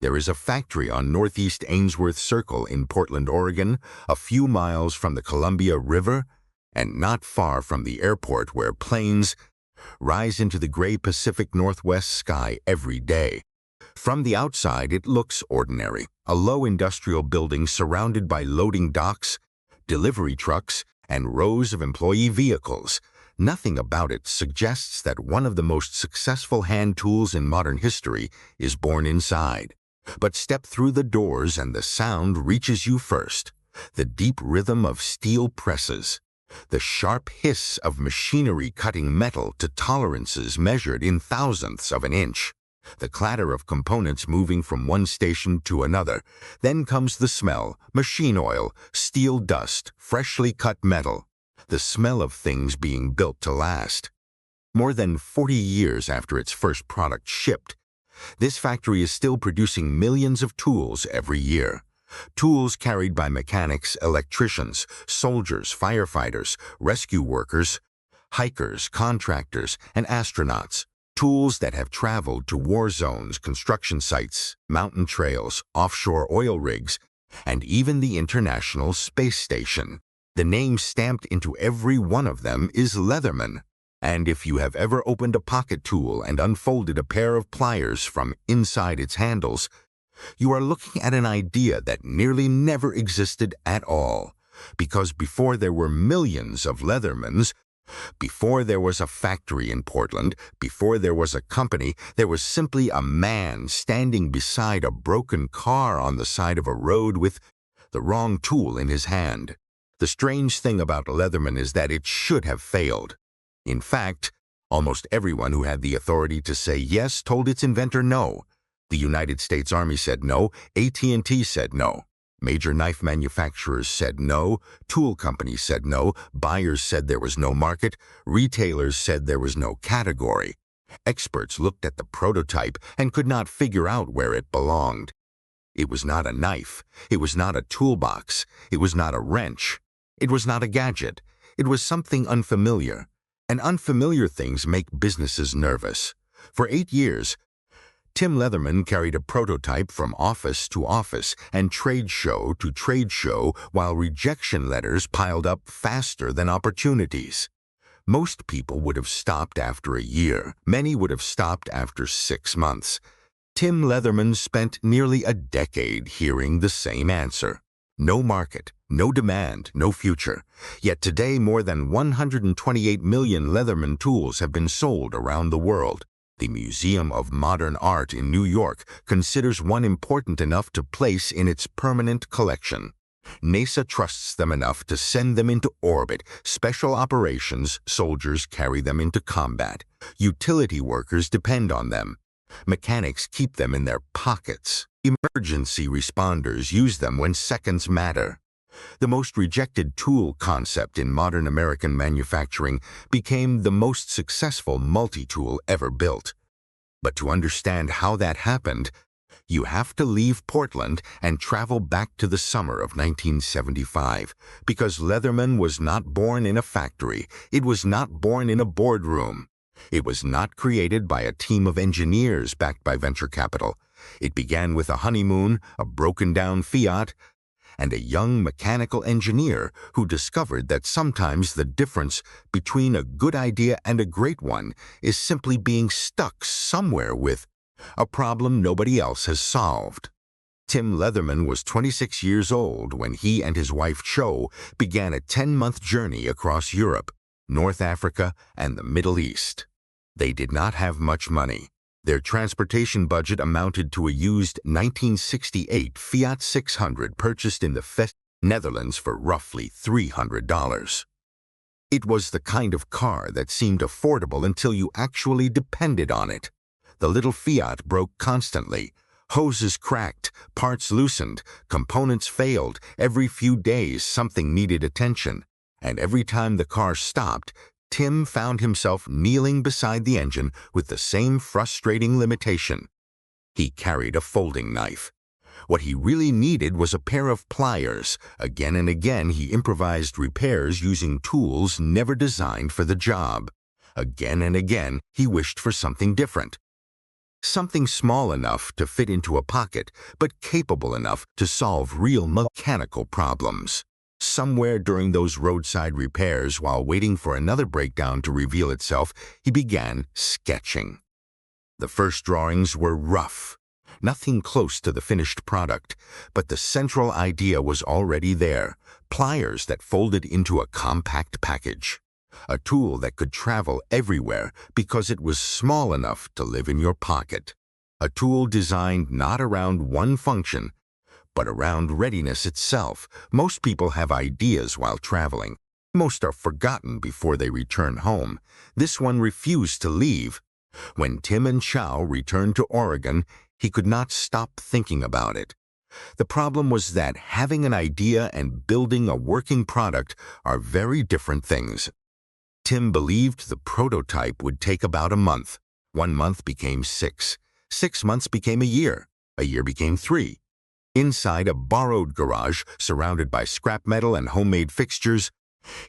There is a factory on Northeast Ainsworth Circle in Portland, Oregon, a few miles from the Columbia River, and not far from the airport where planes rise into the gray Pacific Northwest sky every day. From the outside, it looks ordinary, a low industrial building surrounded by loading docks, delivery trucks, and rows of employee vehicles. Nothing about it suggests that one of the most successful hand tools in modern history is born inside. But step through the doors and the sound reaches you first. The deep rhythm of steel presses. The sharp hiss of machinery cutting metal to tolerances measured in thousandths of an inch. The clatter of components moving from one station to another. Then comes the smell, machine oil, steel dust, freshly cut metal. The smell of things being built to last. More than 40 years after its first product shipped, this factory is still producing millions of tools every year. Tools carried by mechanics, electricians, soldiers, firefighters, rescue workers, hikers, contractors, and astronauts. Tools that have traveled to war zones, construction sites, mountain trails, offshore oil rigs, and even the International Space Station. The name stamped into every one of them is Leatherman. And if you have ever opened a pocket tool and unfolded a pair of pliers from inside its handles, you are looking at an idea that nearly never existed at all. Because before there were millions of Leathermans, before there was a factory in Portland, before there was a company, there was simply a man standing beside a broken car on the side of a road with the wrong tool in his hand. The strange thing about Leatherman is that it should have failed. In fact, almost everyone who had the authority to say yes told its inventor no. The United States Army said no, AT&T said no. Major knife manufacturers said no, tool companies said no, buyers said there was no market, retailers said there was no category. Experts looked at the prototype and could not figure out where it belonged. It was not a knife, it was not a toolbox, it was not a wrench, it was not a gadget, it was something unfamiliar. And unfamiliar things make businesses nervous. For 8 years, Tim Leatherman carried a prototype from office to office and trade show to trade show while rejection letters piled up faster than opportunities. Most people would have stopped after a year. Many would have stopped after 6 months. Tim Leatherman spent nearly a decade hearing the same answer. No market, no demand, no future. Yet today more than 128 million Leatherman tools have been sold around the world. The Museum of Modern Art in New York considers one important enough to place in its permanent collection. NASA trusts them enough to send them into orbit. Special operations soldiers carry them into combat. Utility workers depend on them. Mechanics keep them in their pockets. Emergency responders use them when seconds matter. The most rejected tool concept in modern American manufacturing became the most successful multi-tool ever built. But to understand how that happened, you have to leave Portland and travel back to the summer of 1975, because Leatherman was not born in a factory. It was not born in a boardroom. It was not created by a team of engineers backed by venture capital. It began with a honeymoon, a broken-down Fiat, and a young mechanical engineer who discovered that sometimes the difference between a good idea and a great one is simply being stuck somewhere with a problem nobody else has solved. Tim Leatherman was 26 years old when he and his wife Cho began a 10-month journey across Europe, North Africa, and the Middle East. They did not have much money. Their transportation budget amounted to a used 1968 Fiat 600 purchased in the Netherlands for roughly $300. It was the kind of car that seemed affordable until you actually depended on it. The little Fiat broke constantly. Hoses cracked, parts loosened, components failed. Every few days something needed attention. And every time the car stopped, Tim found himself kneeling beside the engine with the same frustrating limitation. He carried a folding knife. What he really needed was a pair of pliers. Again and again he improvised repairs using tools never designed for the job. Again and again he wished for something different. Something small enough to fit into a pocket, but capable enough to solve real mechanical problems. Somewhere during those roadside repairs, while waiting for another breakdown to reveal itself, he began sketching. The first drawings were rough, nothing close to the finished product, but the central idea was already there: pliers that folded into a compact package. A tool that could travel everywhere because it was small enough to live in your pocket. A tool designed not around one function, but around readiness itself. Most people have ideas while traveling. Most are forgotten before they return home. This one refused to leave. When Tim and Chow returned to Oregon, he could not stop thinking about it. The problem was that having an idea and building a working product are very different things. Tim believed the prototype would take about a month. 1 month became 6. 6 months became a year. A year became 3. Inside a borrowed garage, surrounded by scrap metal and homemade fixtures,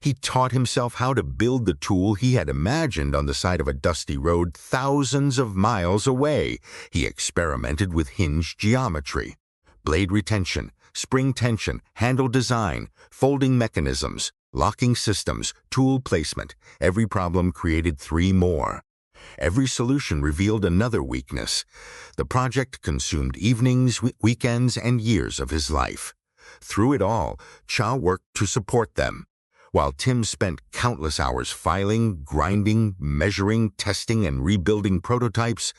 he taught himself how to build the tool he had imagined on the side of a dusty road thousands of miles away. He experimented with hinge geometry, blade retention, spring tension, handle design, folding mechanisms, locking systems, tool placement. Every problem created 3 more. Every solution revealed another weakness. The project consumed evenings, weekends, and years of his life. Through it all, Chow worked to support them. While Tim spent countless hours filing, grinding, measuring, testing, and rebuilding prototypes,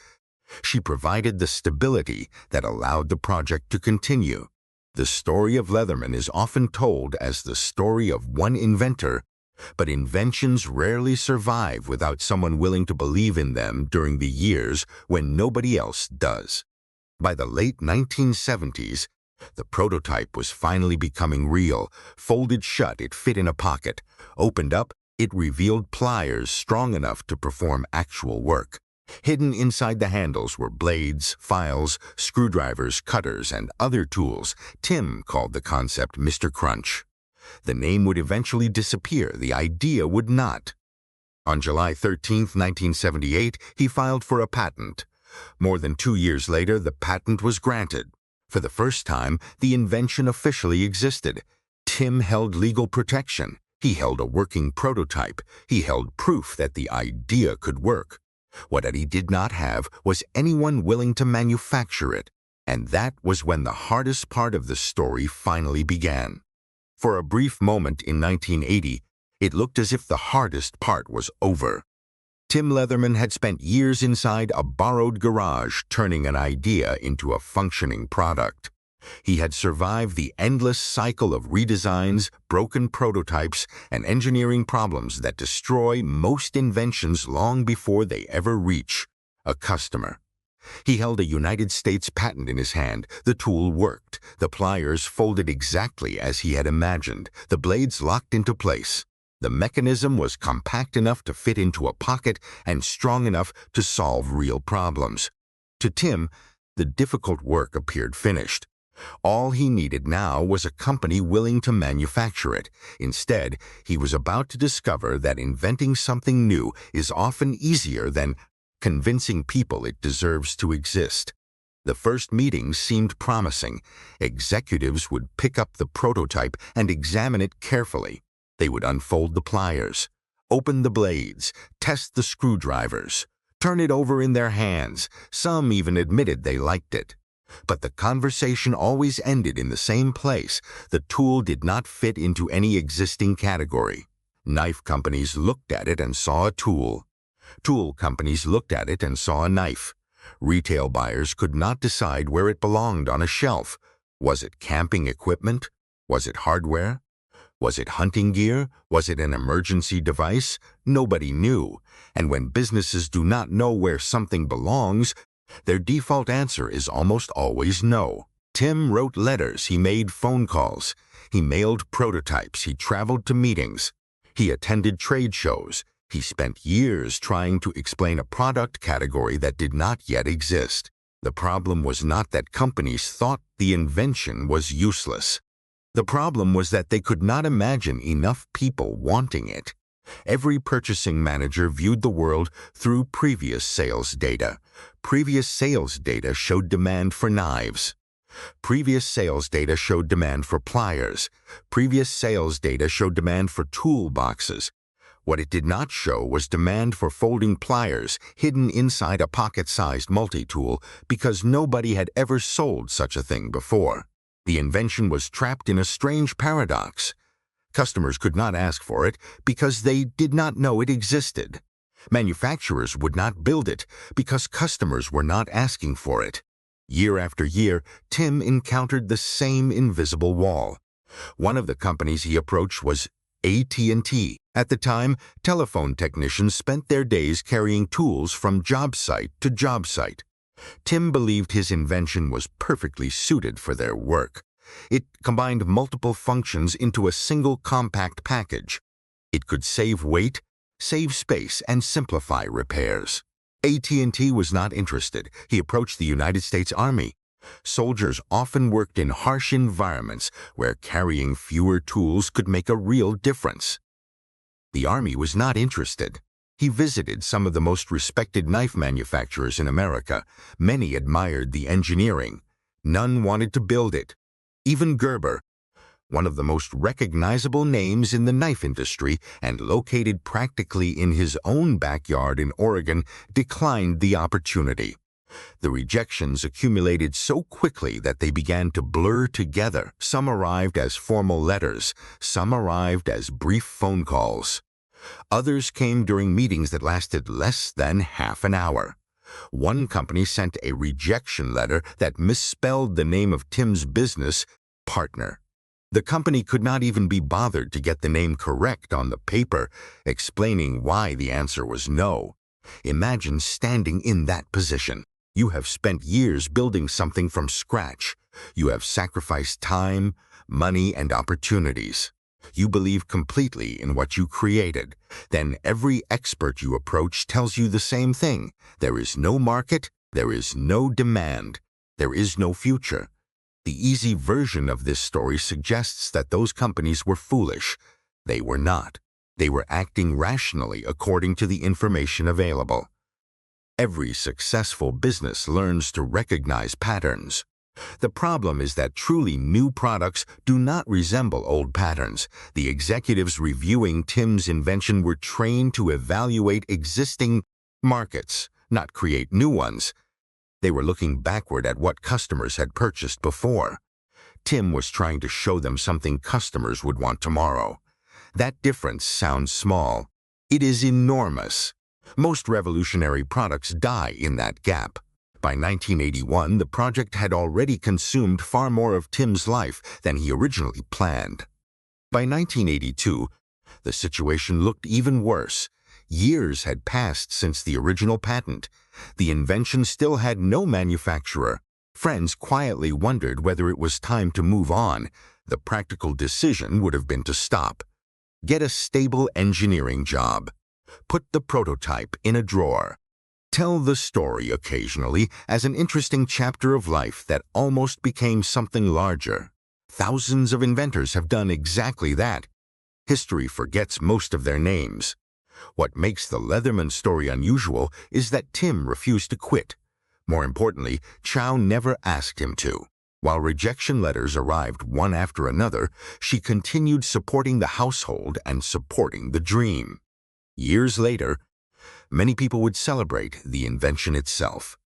she provided the stability that allowed the project to continue. The story of Leatherman is often told as the story of one inventor, but inventions rarely survive without someone willing to believe in them during the years when nobody else does. By the late 1970s, the prototype was finally becoming real. Folded shut, it fit in a pocket. Opened up, it revealed pliers strong enough to perform actual work. Hidden inside the handles were blades, files, screwdrivers, cutters, and other tools. Tim called the concept Mr. Crunch. The name would eventually disappear. The idea would not. On July 13, 1978, he filed for a patent. More than 2 years later, the patent was granted. For the first time, the invention officially existed. Tim held legal protection. He held a working prototype. He held proof that the idea could work. What he did not have was anyone willing to manufacture it, and that was when the hardest part of the story finally began. For a brief moment in 1980, it looked as if the hardest part was over. Tim Leatherman had spent years inside a borrowed garage turning an idea into a functioning product. He had survived the endless cycle of redesigns, broken prototypes, and engineering problems that destroy most inventions long before they ever reach a customer. He held a United States patent in his hand. The tool worked. The pliers folded exactly as he had imagined. The blades locked into place. The mechanism was compact enough to fit into a pocket and strong enough to solve real problems. To Tim, the difficult work appeared finished. All he needed now was a company willing to manufacture it. Instead, he was about to discover that inventing something new is often easier than convincing people it deserves to exist. The first meetings seemed promising. Executives would pick up the prototype and examine it carefully. They would unfold the pliers, open the blades, test the screwdrivers, turn it over in their hands. Some even admitted they liked it. But the conversation always ended in the same place. The tool did not fit into any existing category. Knife companies looked at it and saw a tool. Tool companies looked at it and saw a knife. Retail buyers could not decide where it belonged on a shelf. Was it camping equipment? Was it hardware? Was it hunting gear? Was it an emergency device? Nobody knew. And when businesses do not know where something belongs, their default answer is almost always no. Tim wrote letters. He made phone calls. He mailed prototypes. He traveled to meetings. He attended trade shows. He spent years trying to explain a product category that did not yet exist. The problem was not that companies thought the invention was useless. The problem was that they could not imagine enough people wanting it. Every purchasing manager viewed the world through previous sales data. Previous sales data showed demand for knives. Previous sales data showed demand for pliers. Previous sales data showed demand for toolboxes. What it did not show was demand for folding pliers hidden inside a pocket-sized multi-tool because nobody had ever sold such a thing before. The invention was trapped in a strange paradox. Customers could not ask for it because they did not know it existed. Manufacturers would not build it because customers were not asking for it. Year after year, Tim encountered the same invisible wall. One of the companies he approached was AT&T. At the time, telephone technicians spent their days carrying tools from job site to job site. Tim believed his invention was perfectly suited for their work. It combined multiple functions into a single compact package. It could save weight, save space, and simplify repairs. AT&T was not interested. He approached the United States Army. Soldiers often worked in harsh environments where carrying fewer tools could make a real difference. The Army was not interested. He visited some of the most respected knife manufacturers in America. Many admired the engineering. None wanted to build it. Even Gerber, one of the most recognizable names in the knife industry and located practically in his own backyard in Oregon, declined the opportunity. The rejections accumulated so quickly that they began to blur together. Some arrived as formal letters, some arrived as brief phone calls. Others came during meetings that lasted less than half an hour. One company sent a rejection letter that misspelled the name of Tim's business, partner. The company could not even be bothered to get the name correct on the paper, explaining why the answer was no. Imagine standing in that position. You have spent years building something from scratch. You have sacrificed time, money, and opportunities. You believe completely in what you created. Then every expert you approach tells you the same thing. There is no market, there is no demand, there is no future. The easy version of this story suggests that those companies were foolish. They were not. They were acting rationally according to the information available. Every successful business learns to recognize patterns. The problem is that truly new products do not resemble old patterns. The executives reviewing Tim's invention were trained to evaluate existing markets, not create new ones. They were looking backward at what customers had purchased before. Tim was trying to show them something customers would want tomorrow. That difference sounds small. It is enormous. Most revolutionary products die in that gap. By 1981, the project had already consumed far more of Tim's life than he originally planned. By 1982, the situation looked even worse. Years had passed since the original patent. The invention still had no manufacturer. Friends quietly wondered whether it was time to move on. The practical decision would have been to stop. Get a stable engineering job. Put the prototype in a drawer. Tell the story occasionally as an interesting chapter of life that almost became something larger. Thousands of inventors have done exactly that. History forgets most of their names. What makes the Leatherman story unusual is that Tim refused to quit. More importantly, Chow never asked him to. While rejection letters arrived one after another, she continued supporting the household and supporting the dream. Years later, many people would celebrate the invention itself.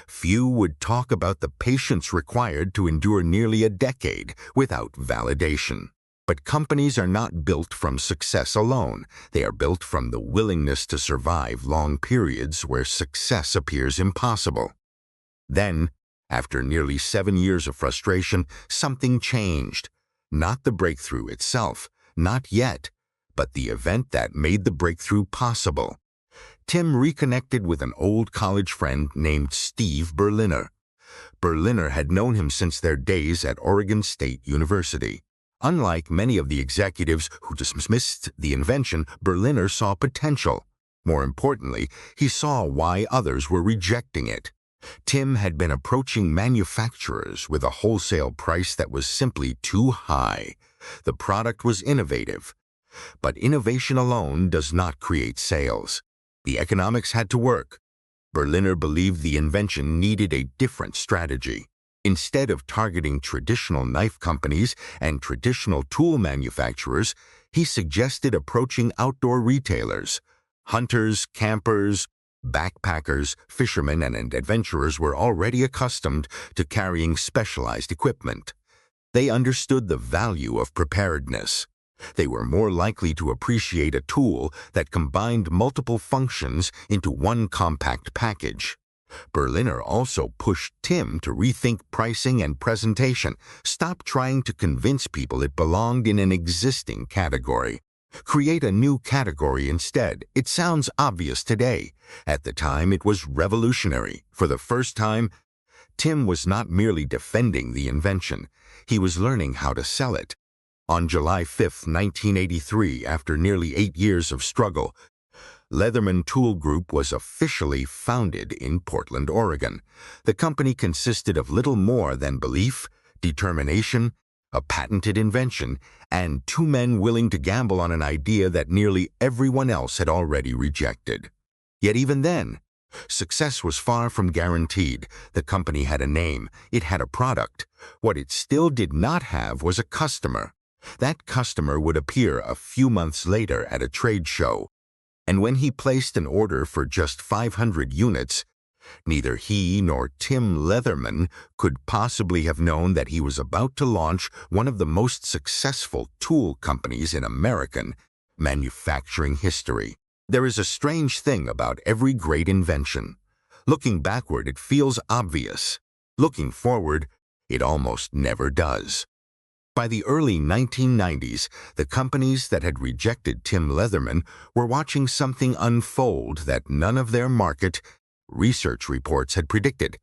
Few would talk about the patience required to endure nearly a decade without validation. But companies are not built from success alone. They are built from the willingness to survive long periods where success appears impossible. Then, after nearly 7 years of frustration, something changed. Not the breakthrough itself, not yet, but the event that made the breakthrough possible. Tim reconnected with an old college friend named Steve Berliner. Berliner had known him since their days at Oregon State University. Unlike many of the executives who dismissed the invention, Berliner saw potential. More importantly, he saw why others were rejecting it. Tim had been approaching manufacturers with a wholesale price that was simply too high. The product was innovative. But innovation alone does not create sales. The economics had to work. Berliner believed the invention needed a different strategy. Instead of targeting traditional knife companies and traditional tool manufacturers, he suggested approaching outdoor retailers. Hunters, campers, backpackers, fishermen, and adventurers were already accustomed to carrying specialized equipment. They understood the value of preparedness. They were more likely to appreciate a tool that combined multiple functions into one compact package. Berliner also pushed Tim to rethink pricing and presentation. Stop trying to convince people it belonged in an existing category. Create a new category instead. It sounds obvious today. At the time, it was revolutionary. For the first time, Tim was not merely defending the invention. He was learning how to sell it. On July 5, 1983, after nearly 8 years of struggle, Leatherman Tool Group was officially founded in Portland, Oregon. The company consisted of little more than belief, determination, a patented invention, and 2 men willing to gamble on an idea that nearly everyone else had already rejected. Yet even then, success was far from guaranteed. The company had a name. It had a product. What it still did not have was a customer. That customer would appear a few months later at a trade show. And when he placed an order for just 500 units, neither he nor Tim Leatherman could possibly have known that he was about to launch one of the most successful tool companies in American manufacturing history. There is a strange thing about every great invention. Looking backward, it feels obvious. Looking forward, it almost never does. By the early 1990s, the companies that had rejected Tim Leatherman were watching something unfold that none of their market research reports had predicted.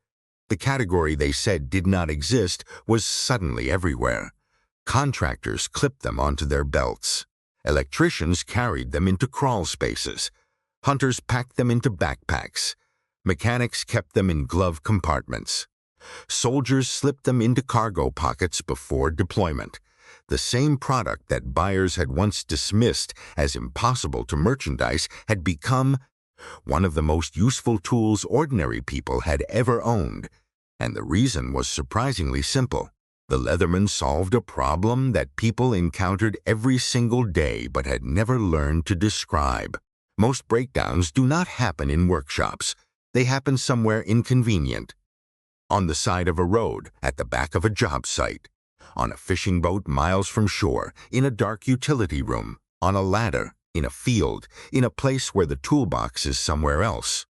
The category they said did not exist was suddenly everywhere. Contractors clipped them onto their belts. Electricians carried them into crawl spaces. Hunters packed them into backpacks. Mechanics kept them in glove compartments. Soldiers slipped them into cargo pockets before deployment. The same product that buyers had once dismissed as impossible to merchandise had become one of the most useful tools ordinary people had ever owned. And the reason was surprisingly simple. The Leatherman solved a problem that people encountered every single day but had never learned to describe. Most breakdowns do not happen in workshops. They happen somewhere inconvenient. On the side of a road, at the back of a job site, on a fishing boat miles from shore, in a dark utility room, on a ladder, in a field, in a place where the toolbox is somewhere else.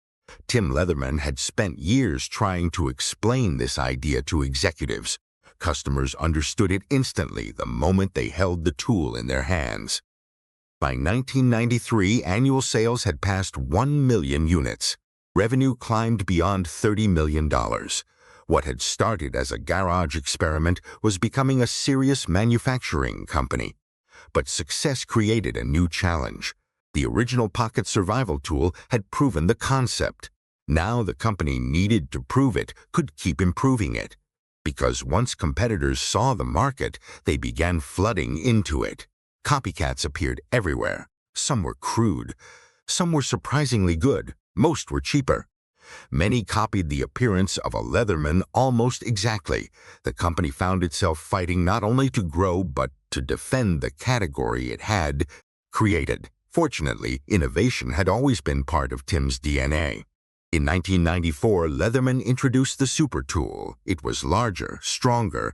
Tim Leatherman had spent years trying to explain this idea to executives. Customers understood it instantly the moment they held the tool in their hands. By 1993, annual sales had passed 1 million units. Revenue climbed beyond $30 million. What had started as a garage experiment was becoming a serious manufacturing company. But success created a new challenge. The original pocket survival tool had proven the concept. Now the company needed to prove it, could keep improving it. Because once competitors saw the market, they began flooding into it. Copycats appeared everywhere. Some were crude. Some were surprisingly good. Most were cheaper. Many copied the appearance of a Leatherman almost exactly. The company found itself fighting not only to grow but to defend the category it had created. Fortunately, innovation had always been part of Tim's DNA. In 1994, Leatherman introduced the Super Tool. It was larger, stronger,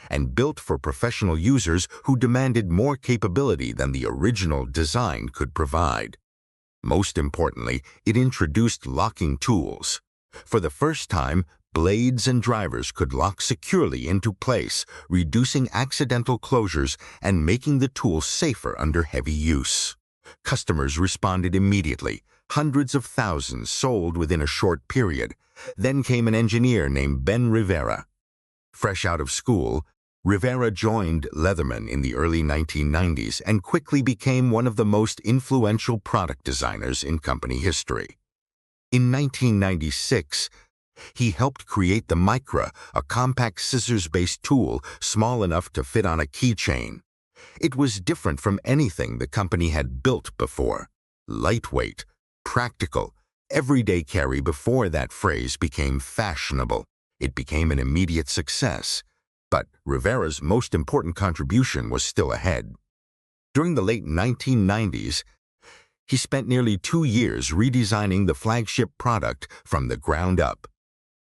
and built for professional users who demanded more capability than the original design could provide. Most importantly, it introduced locking tools. For the first time, blades and drivers could lock securely into place, reducing accidental closures and making the tool safer under heavy use. Customers responded immediately. Hundreds of thousands sold within a short period. Then came an engineer named Ben Rivera. Fresh out of school, Rivera joined Leatherman in the early 1990s and quickly became one of the most influential product designers in company history. In 1996, he helped create the Micra, a compact scissors-based tool small enough to fit on a keychain. It was different from anything the company had built before. Lightweight, practical, everyday carry before that phrase became fashionable. It became an immediate success. But Rivera's most important contribution was still ahead. During the late 1990s, he spent nearly 2 years redesigning the flagship product from the ground up.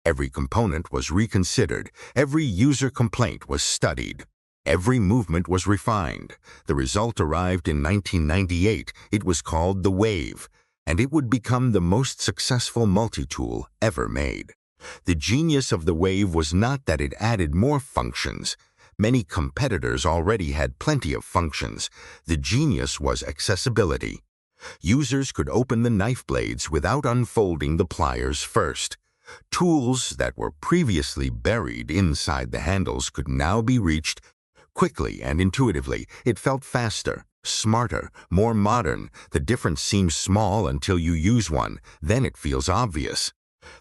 Every component was reconsidered, every user complaint was studied, every movement was refined. The result arrived in 1998. It was called the Wave, and it would become the most successful multi-tool ever made. The genius of the Wave was not that it added more functions. Many competitors already had plenty of functions. The genius was accessibility. Users could open the knife blades without unfolding the pliers first. Tools that were previously buried inside the handles could now be reached quickly and intuitively. It felt faster, smarter, more modern. The difference seems small until you use one. Then it feels obvious.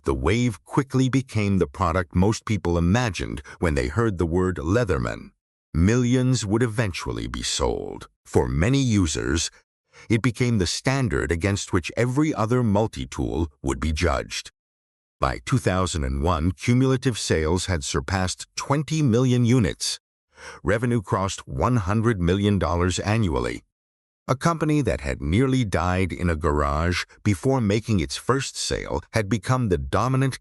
The Wave quickly became the product most people imagined when they heard the word Leatherman. Millions would eventually be sold. For many users, it became the standard against which every other multi-tool would be judged. By 2001, cumulative sales had surpassed 20 million units. Revenue crossed $100 million annually. A company that had nearly died in a garage before making its first sale had become the dominant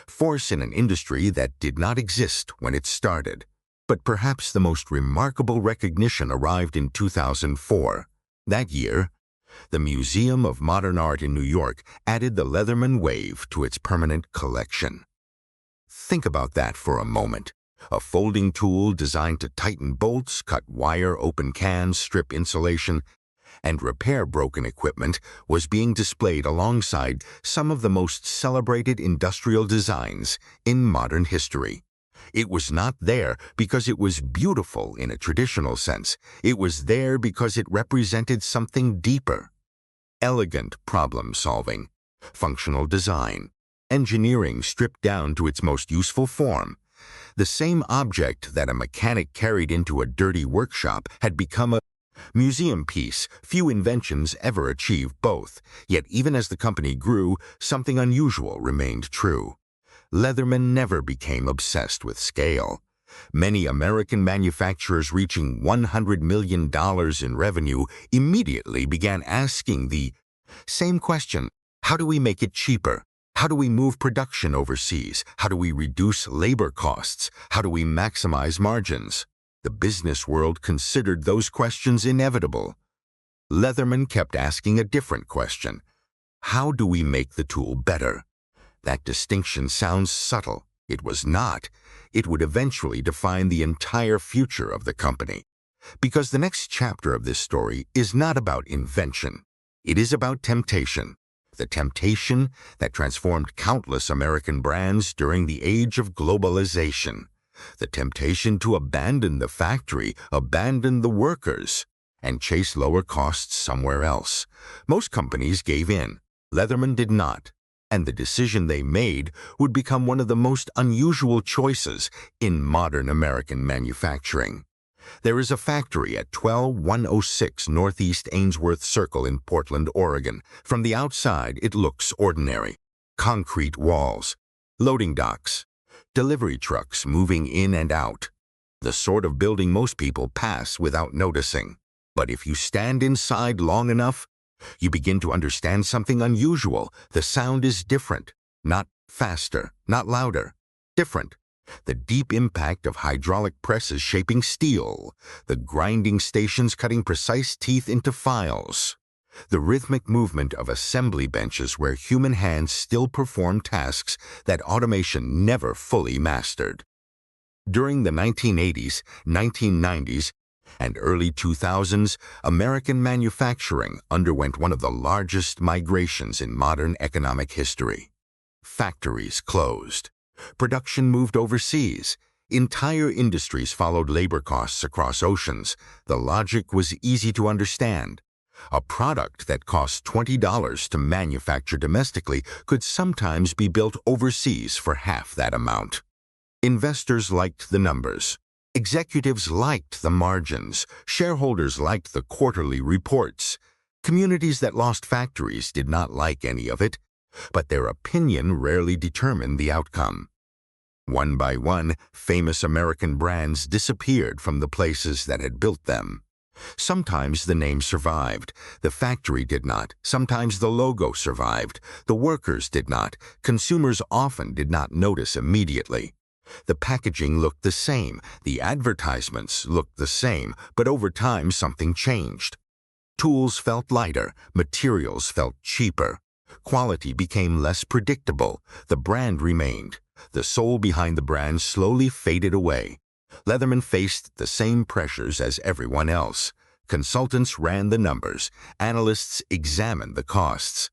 force in an industry that did not exist when it started. But perhaps the most remarkable recognition arrived in 2004. That year, the Museum of Modern Art in New York added the Leatherman Wave to its permanent collection. Think about that for a moment. A folding tool designed to tighten bolts, cut wire, open cans, strip insulation, and repair broken equipment was being displayed alongside some of the most celebrated industrial designs in modern history. It was not there because it was beautiful in a traditional sense. It was there because it represented something deeper. Elegant problem-solving, functional design, engineering stripped down to its most useful form. The same object that a mechanic carried into a dirty workshop had become a museum piece. Few inventions ever achieved both. Yet even as the company grew, something unusual remained true. Leatherman never became obsessed with scale. Many American manufacturers reaching $100 million in revenue immediately began asking the same question: how do we make it cheaper? How do we move production overseas? How do we reduce labor costs? How do we maximize margins? The business world considered those questions inevitable. Leatherman kept asking a different question: how do we make the tool better? That distinction sounds subtle. It was not. It would eventually define the entire future of the company. Because the next chapter of this story is not about invention. It is about temptation. The temptation that transformed countless American brands during the age of globalization. The temptation to abandon the factory, abandon the workers, and chase lower costs somewhere else. Most companies gave in. Leatherman did not. And the decision they made would become one of the most unusual choices in modern American manufacturing. There is a factory at 12106 Northeast Ainsworth Circle in Portland, Oregon. From the outside, it looks ordinary. Concrete walls, loading docks, delivery trucks moving in and out. The sort of building most people pass without noticing. But if you stand inside long enough, you begin to understand something unusual. The sound is different. Not faster, not louder. Different. The deep impact of hydraulic presses shaping steel. The grinding stations cutting precise teeth into files. The rhythmic movement of assembly benches where human hands still perform tasks that automation never fully mastered. During the 1980s, 1990s, and early 2000s, American manufacturing underwent one of the largest migrations in modern economic history. Factories closed. Production moved overseas. Entire industries followed labor costs across oceans. The logic was easy to understand. A product that cost $20 to manufacture domestically could sometimes be built overseas for half that amount. Investors liked the numbers. Executives liked the margins. Shareholders liked the quarterly reports. Communities that lost factories did not like any of it, but their opinion rarely determined the outcome. One by one, famous American brands disappeared from the places that had built them. Sometimes the name survived. The factory did not. Sometimes the logo survived. The workers did not. Consumers often did not notice immediately. The packaging looked the same. The advertisements looked the same. But over time, something changed. Tools felt lighter. Materials felt cheaper. Quality became less predictable. The brand remained. The soul behind the brand slowly faded away. Leatherman faced the same pressures as everyone else. Consultants ran the numbers. Analysts examined the costs.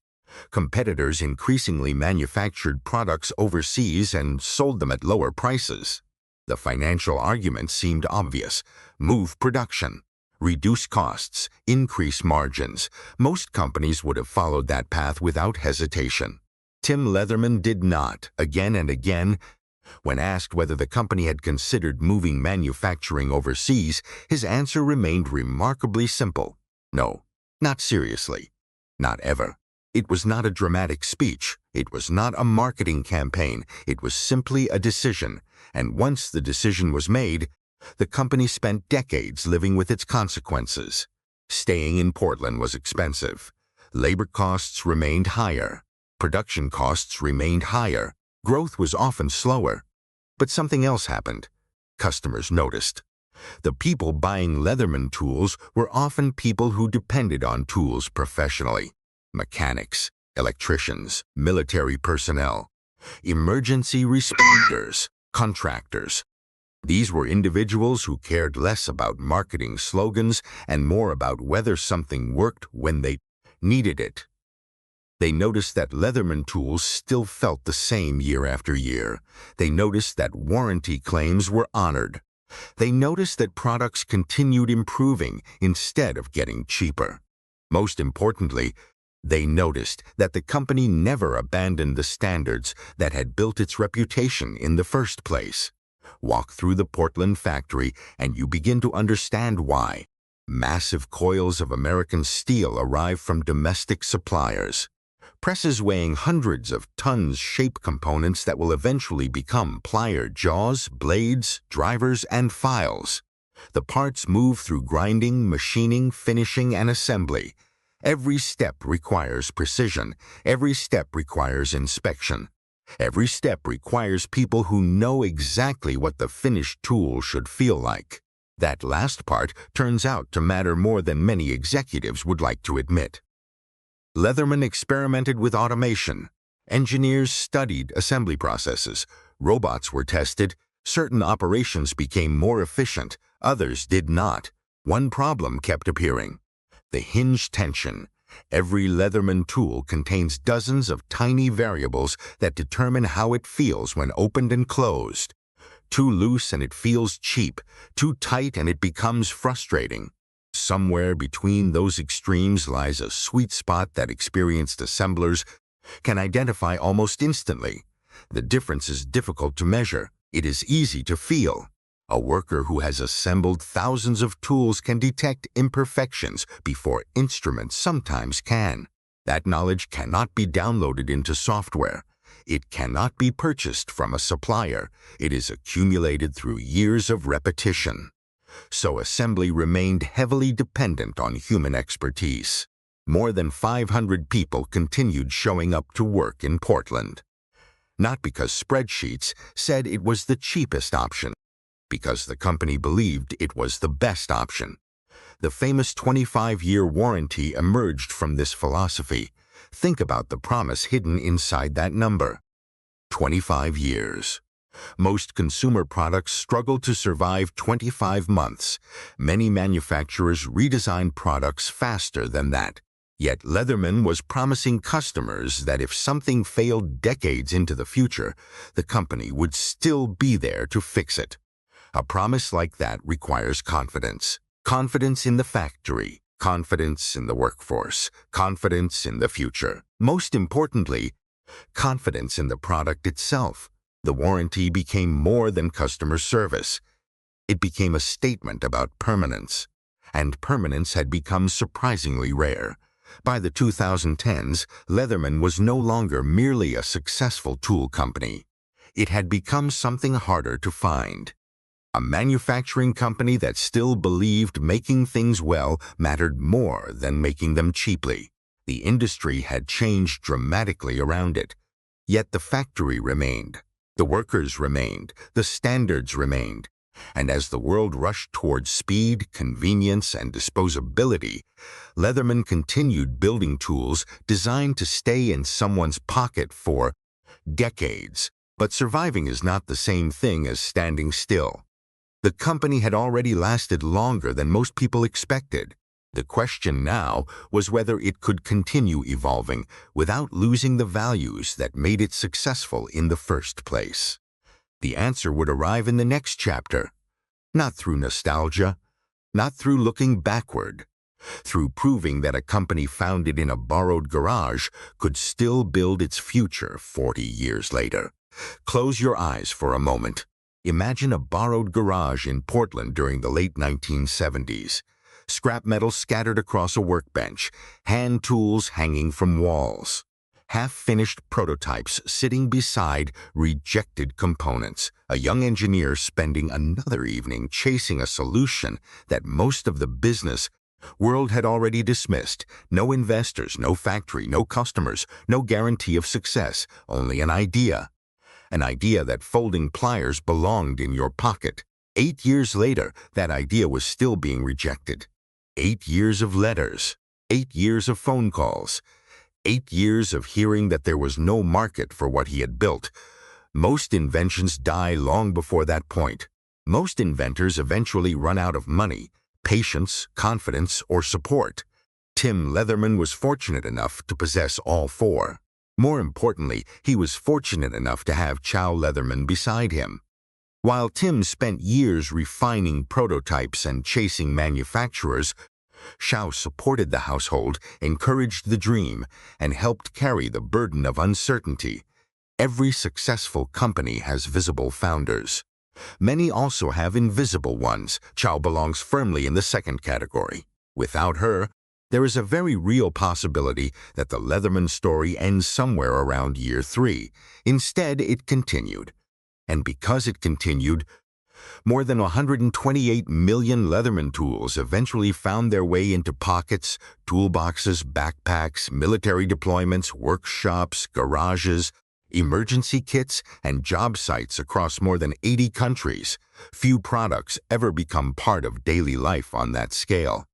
Competitors increasingly manufactured products overseas and sold them at lower prices. The financial argument seemed obvious. Move production. Reduce costs. Increase margins. Most companies would have followed that path without hesitation. Tim Leatherman did not. Again and again, when asked whether the company had considered moving manufacturing overseas, his answer remained remarkably simple. No, not seriously. Not ever. It was not a dramatic speech. It was not a marketing campaign. It was simply a decision. And once the decision was made, the company spent decades living with its consequences. Staying in Portland was expensive. Labor costs remained higher. Production costs remained higher. Growth was often slower. But something else happened. Customers noticed. The people buying Leatherman tools were often people who depended on tools professionally. Mechanics, electricians, military personnel, emergency responders, contractors. These were individuals who cared less about marketing slogans and more about whether something worked when they needed it. They noticed that Leatherman tools still felt the same year after year. They noticed that warranty claims were honored. They noticed that products continued improving instead of getting cheaper. Most importantly, they noticed that the company never abandoned the standards that had built its reputation in the first place. Walk through the Portland factory and you begin to understand why. Massive coils of American steel arrive from domestic suppliers. Presses weighing hundreds of tons shape components that will eventually become plier jaws, blades, drivers, and files. The parts move through grinding, machining, finishing, and assembly. Every step requires precision. Every step requires inspection. Every step requires people who know exactly what the finished tool should feel like. That last part turns out to matter more than many executives would like to admit. Leatherman experimented with automation. Engineers studied assembly processes. Robots were tested. Certain operations became more efficient. Others did not. One problem kept appearing: the hinge tension. Every Leatherman tool contains dozens of tiny variables that determine how it feels when opened and closed. Too loose and it feels cheap. Too tight and it becomes frustrating. Somewhere between those extremes lies a sweet spot that experienced assemblers can identify almost instantly. The difference is difficult to measure. It is easy to feel. A worker who has assembled thousands of tools can detect imperfections before instruments sometimes can. That knowledge cannot be downloaded into software. It cannot be purchased from a supplier. It is accumulated through years of repetition. So assembly remained heavily dependent on human expertise. More than 500 people continued showing up to work in Portland. Not because spreadsheets said it was the cheapest option, because the company believed it was the best option. The famous 25-year warranty emerged from this philosophy. Think about the promise hidden inside that number. 25 years. Most consumer products struggle to survive 25 months. Many manufacturers redesign products faster than that. Yet Leatherman was promising customers that if something failed decades into the future, the company would still be there to fix it. A promise like that requires confidence. Confidence in the factory, confidence in the workforce, confidence in the future. Most importantly, confidence in the product itself. The warranty became more than customer service. It became a statement about permanence. And permanence had become surprisingly rare. By the 2010s, Leatherman was no longer merely a successful tool company. It had become something harder to find. A manufacturing company that still believed making things well mattered more than making them cheaply. The industry had changed dramatically around it. Yet the factory remained. The workers remained. The standards remained. And as the world rushed towards speed, convenience, and disposability, Leatherman continued building tools designed to stay in someone's pocket for decades. But surviving is not the same thing as standing still. The company had already lasted longer than most people expected. The question now was whether it could continue evolving without losing the values that made it successful in the first place. The answer would arrive in the next chapter, not through nostalgia, not through looking backward, through proving that a company founded in a borrowed garage could still build its future 40 years later. Close your eyes for a moment. Imagine a borrowed garage in Portland during the late 1970s. Scrap metal scattered across a workbench, hand tools hanging from walls, half-finished prototypes sitting beside rejected components, a young engineer spending another evening chasing a solution that most of the business world had already dismissed. No investors, no factory, no customers, no guarantee of success, only an idea. An idea that folding pliers belonged in your pocket. 8 years later, that idea was still being rejected. 8 years of letters, 8 years of phone calls, 8 years of hearing that there was no market for what he had built. Most inventions die long before that point. Most inventors eventually run out of money, patience, confidence, or support. Tim Leatherman was fortunate enough to possess all four. More importantly, he was fortunate enough to have Chow Leatherman beside him. While Tim spent years refining prototypes and chasing manufacturers, Chow supported the household, encouraged the dream, and helped carry the burden of uncertainty. Every successful company has visible founders. Many also have invisible ones. Chow belongs firmly in the second category. Without her, there is a very real possibility that the Leatherman story ends somewhere around year 3. Instead, it continued. And because it continued, more than 128 million Leatherman tools eventually found their way into pockets, toolboxes, backpacks, military deployments, workshops, garages, emergency kits, and job sites across more than 80 countries. Few products ever become part of daily life on that scale.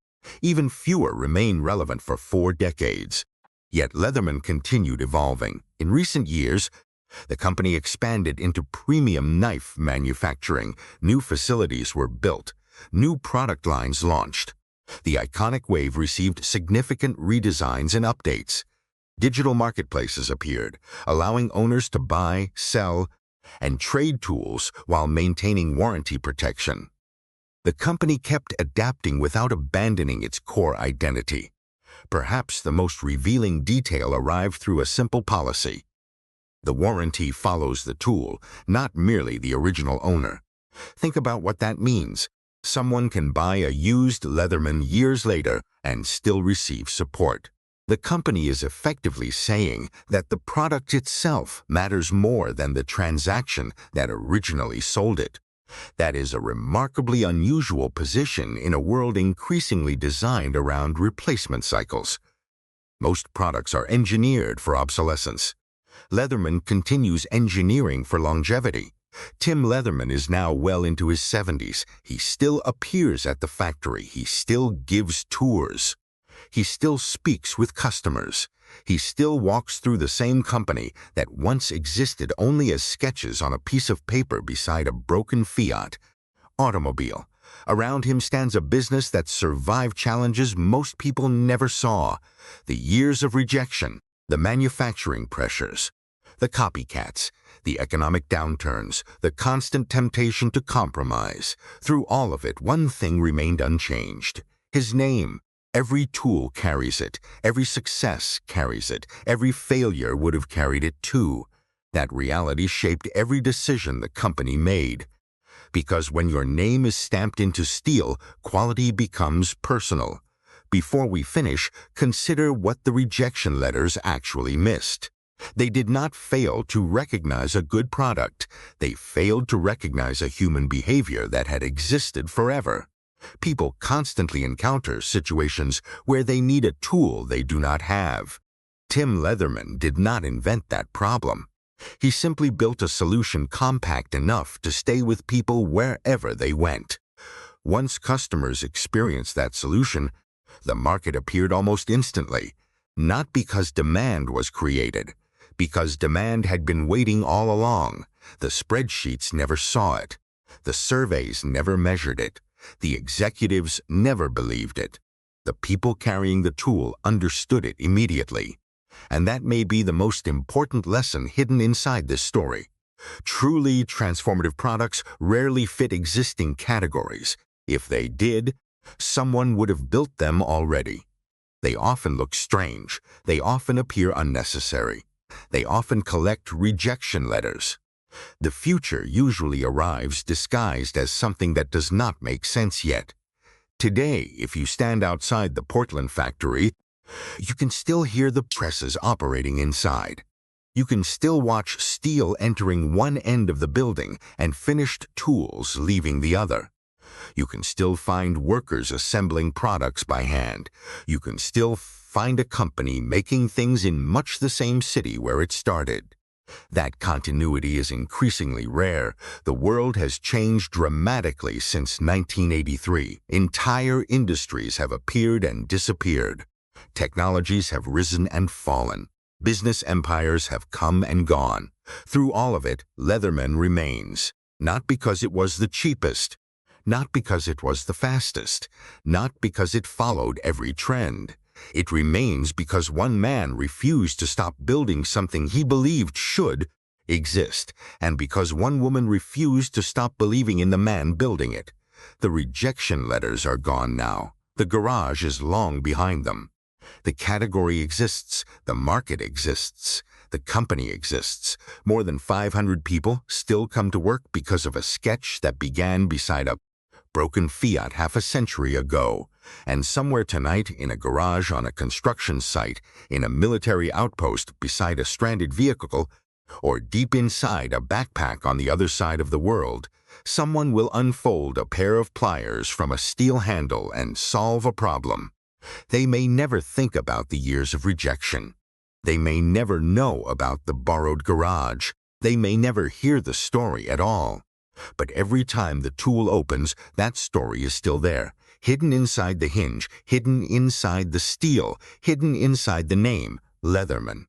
Even fewer remain relevant for 4 decades. Yet Leatherman continued evolving. In recent years, the company expanded into premium knife manufacturing. New facilities were built. New product lines launched. The iconic wave received significant redesigns and updates. Digital marketplaces appeared, allowing owners to buy, sell, and trade tools while maintaining warranty protection. The company kept adapting without abandoning its core identity. Perhaps the most revealing detail arrived through a simple policy. The warranty follows the tool, not merely the original owner. Think about what that means. Someone can buy a used Leatherman years later and still receive support. The company is effectively saying that the product itself matters more than the transaction that originally sold it. That is a remarkably unusual position in a world increasingly designed around replacement cycles. Most products are engineered for obsolescence. Leatherman continues engineering for longevity. Tim Leatherman is now well into his 70s. He still appears at the factory. He still gives tours. He still speaks with customers. He still walks through the same company that once existed only as sketches on a piece of paper beside a broken Fiat automobile. Around him stands a business that survived challenges most people never saw. The years of rejection, the manufacturing pressures, the copycats, the economic downturns, the constant temptation to compromise. Through all of it, one thing remained unchanged: his name. Every tool carries it. Every success carries it. Every failure would have carried it too. That reality shaped every decision the company made. Because when your name is stamped into steel, quality becomes personal. Before we finish, consider what the rejection letters actually missed. They did not fail to recognize a good product. They failed to recognize a human behavior that had existed forever. People constantly encounter situations where they need a tool they do not have. Tim Leatherman did not invent that problem. He simply built a solution compact enough to stay with people wherever they went. Once customers experienced that solution, the market appeared almost instantly, not because demand was created, because demand had been waiting all along. The spreadsheets never saw it. The surveys never measured it. The executives never believed it. The people carrying the tool understood it immediately. And that may be the most important lesson hidden inside this story. Truly transformative products rarely fit existing categories. If they did, someone would have built them already. They often look strange. They often appear unnecessary. They often collect rejection letters. The future usually arrives disguised as something that does not make sense yet. Today, if you stand outside the Portland factory, you can still hear the presses operating inside. You can still watch steel entering one end of the building and finished tools leaving the other. You can still find workers assembling products by hand. You can still find a company making things in much the same city where it started. That continuity is increasingly rare. The world has changed dramatically since 1983. Entire industries have appeared and disappeared. Technologies have risen and fallen. Business empires have come and gone. Through all of it, Leatherman remains. Not because it was the cheapest, not because it was the fastest, not because it followed every trend. It remains because one man refused to stop building something he believed should exist, and because one woman refused to stop believing in the man building it. The rejection letters are gone now. The garage is long behind them. The category exists, the market exists, the company exists. More than 500 people still come to work because of a sketch that began beside a broken Fiat half a century ago. And somewhere tonight, in a garage on a construction site, in a military outpost beside a stranded vehicle, or deep inside a backpack on the other side of the world, someone will unfold a pair of pliers from a steel handle and solve a problem. They may never think about the years of rejection. They may never know about the borrowed garage. They may never hear the story at all. But every time the tool opens, that story is still there, hidden inside the hinge, hidden inside the steel, hidden inside the name, Leatherman.